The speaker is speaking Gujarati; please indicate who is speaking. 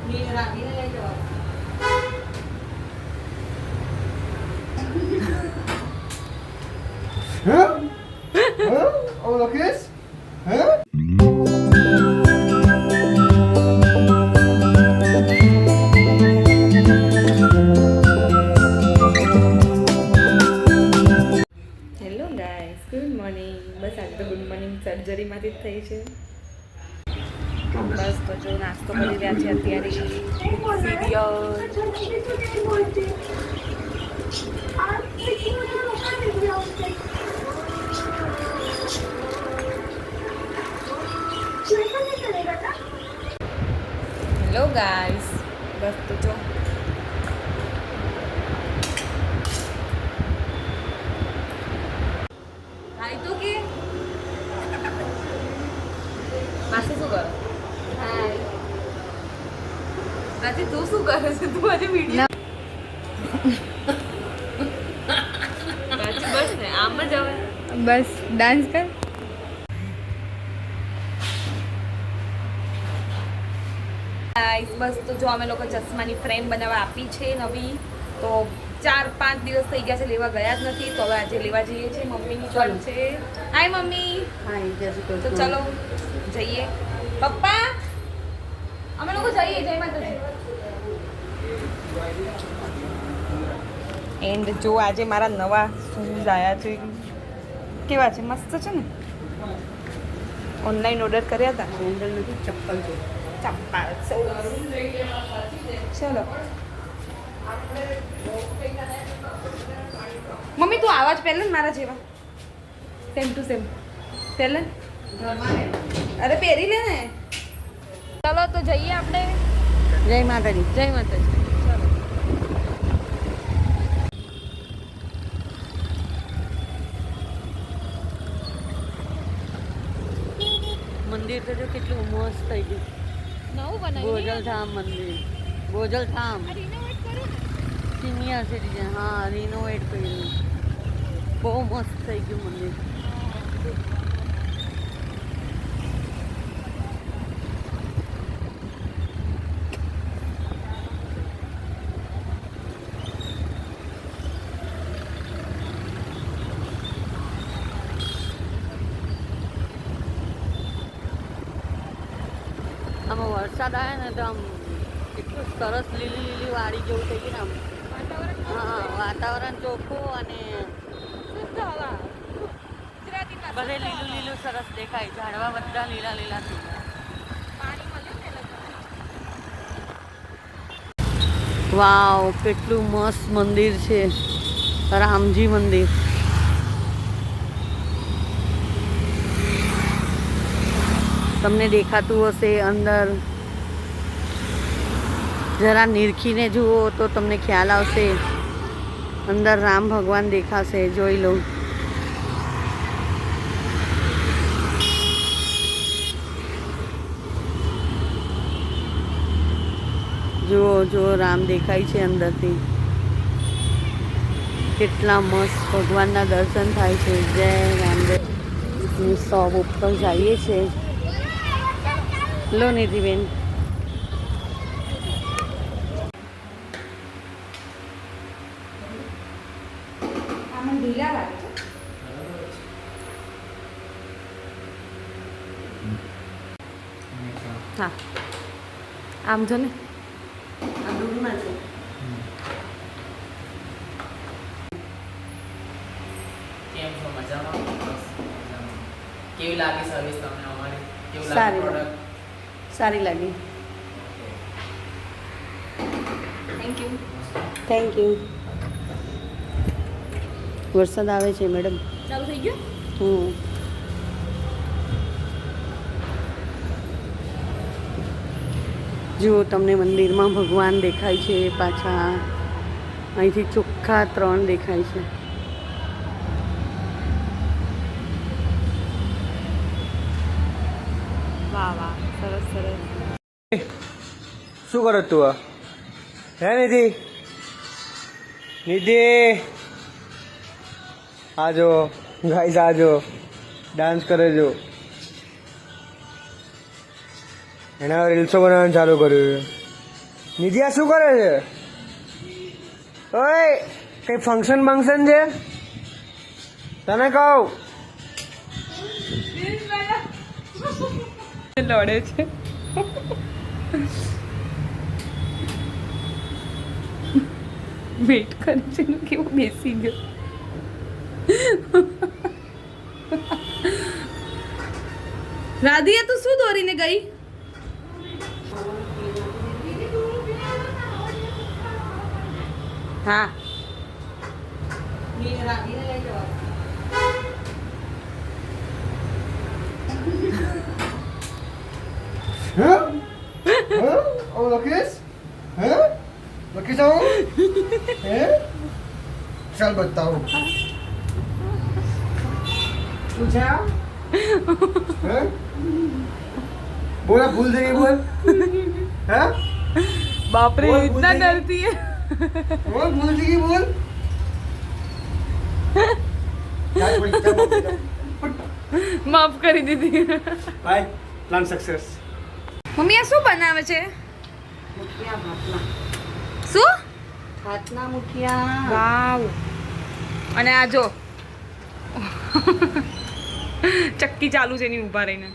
Speaker 1: Oh, look this. Huh?
Speaker 2: Hello guys, good morning. બસ આજે તો ગુડ મોર્નિંગ સર્જરીમાંથી જ થઈ છે. બસ તો જો નાસ્તો કરી રહ્યા છે અત્યારે. હેલો ગાઈસ, બસ તો જો હાય તો કે માસી શું કરે? હાય રાજી, તું શું કરે છે? તું આજે વિડીયો બસ ને આમ જ આવે, બસ ડાન્સ કર. બસ તો જો અમે લોકો ચશ્માની ફ્રેમ બનાવવા આપી છે નવી, તો 4-5 દિવસ થઈ ગયા છે, લેવા ગયા જ નથી. તો હવે આજે લેવા જઈએ છીએ. મમ્મીની પણ છે. Hi mummy. હાય. તો ચલો જઈએ. પપ્પા અમે લોકો જઈએ. જય માતાજી. એન્ડ જો આજે મારા નવા શૂઝ આવ્યા છે. કેવા છે? મસ્ત છે ને. ઓનલાઈન ઓર્ડર કર્યા હતા. સેન્ડલ નથી, ચપ્પલ છે. ચપ્પલ. ચલો મમ્મી તું આવાજ પહેલે ને મારા જેવા સેમ ટુ સેમ પહેલે. અરે પહેરી લે ને. ચલો તો જઈએ આપણે. જય માતાજી. જય માતાજી.
Speaker 3: મંદિર તો જો કેટલું મસ્ત થઈ ગયું.
Speaker 2: નવું બનાવ્યું.
Speaker 3: ગોજલધામ મંદિર. ગોજલધામ સિનિયર સિટીઝન. હા, રિનોવેટ કર્યું. બહુ મસ્ત થઈ ગયું મંદિર. આમાં વરસાદ આવે ને તો આમ એટલું સરસ લીલી લીલી વાડી જેવું થઈ ગયું ને આમ. હા, વાતાવરણ ચોખ્ખું અને બધે લીલું લીલું સરસ દેખાય. ઝાડવા બધા લીલા લીલા થઈ ગયા. વાવ, કેટલું મસ્ત મંદિર છે. રામજી મંદિર. તમને દેખાતું હશે અંદર. જરા નિરખીને જુઓ તો તમને ખ્યાલ આવશે. અંદર રામ ભગવાન દેખાશે. જોઈ લો. જુઓ જુઓ, રામ દેખાય છે અંદરથી. કેટલા મસ્ત ભગવાનના દર્શન થાય છે. જય રામદેવ. શોપ ઉપર જઈએ છે. લો નિધિબેન.
Speaker 2: હા, આમ જો ને.
Speaker 3: આ દૂધમાં છે.
Speaker 4: કેમ છો? મજામાં? કેવી લાગી સર્વિસ તમને અમારી? કેવું
Speaker 3: સારી
Speaker 4: લાગી
Speaker 3: લાગી.
Speaker 4: પ્રોડક્ટ?
Speaker 3: સારી લાગી.
Speaker 2: Thank you.
Speaker 3: Thank you. વરસાદ આવે છે મેડમ.
Speaker 2: ચાલુ થઈ ગયું.
Speaker 3: જુઓ, તમને મંદિરમાં ભગવાન દેખાય છે. પાછા અહીંથી ચોખ્ખા 3 દેખાય છે.
Speaker 2: વાહ વાહ, સરસ સરસ.
Speaker 1: શું કરો તું? હે નિધિ? નિધિ આજો ગાઈસ, આજો ડાન્સ કરે જો. એના રીલ્સો બનાવવાનું ચાલુ કર્યું. નિધિ આ શું કરે છે? ઓય કઈ ફંક્શન બંક્શન છે? તને કહું
Speaker 2: લડે છે. વેટ કરે છે એનું કેવું બેસી ગયો. રાધિયા તું શું દોરીને ગઈ? હા
Speaker 1: લખીશ લખી જાઉં ચાલ બતાવું પૂછા બોલા ભૂલ થઈ ગઈ બોલ હા
Speaker 2: बाप रे
Speaker 1: बोल,
Speaker 2: इतना
Speaker 1: बोल
Speaker 2: डरती है.
Speaker 1: બોલ ભૂલ થઈ ગઈ બોલ ચાલ પડી ચાલ
Speaker 2: માફ કરી દીધી.
Speaker 1: બાય પ્લાન સક્સેસ
Speaker 2: મમ્મી આ શું બનાવે છે?
Speaker 3: મુઠિયા ભાતના
Speaker 2: શું?
Speaker 3: ભાતના મુઠિયા
Speaker 2: વાવ. અને આ જો ચક્કી ચાલુ છે એની ઊભા રહીને.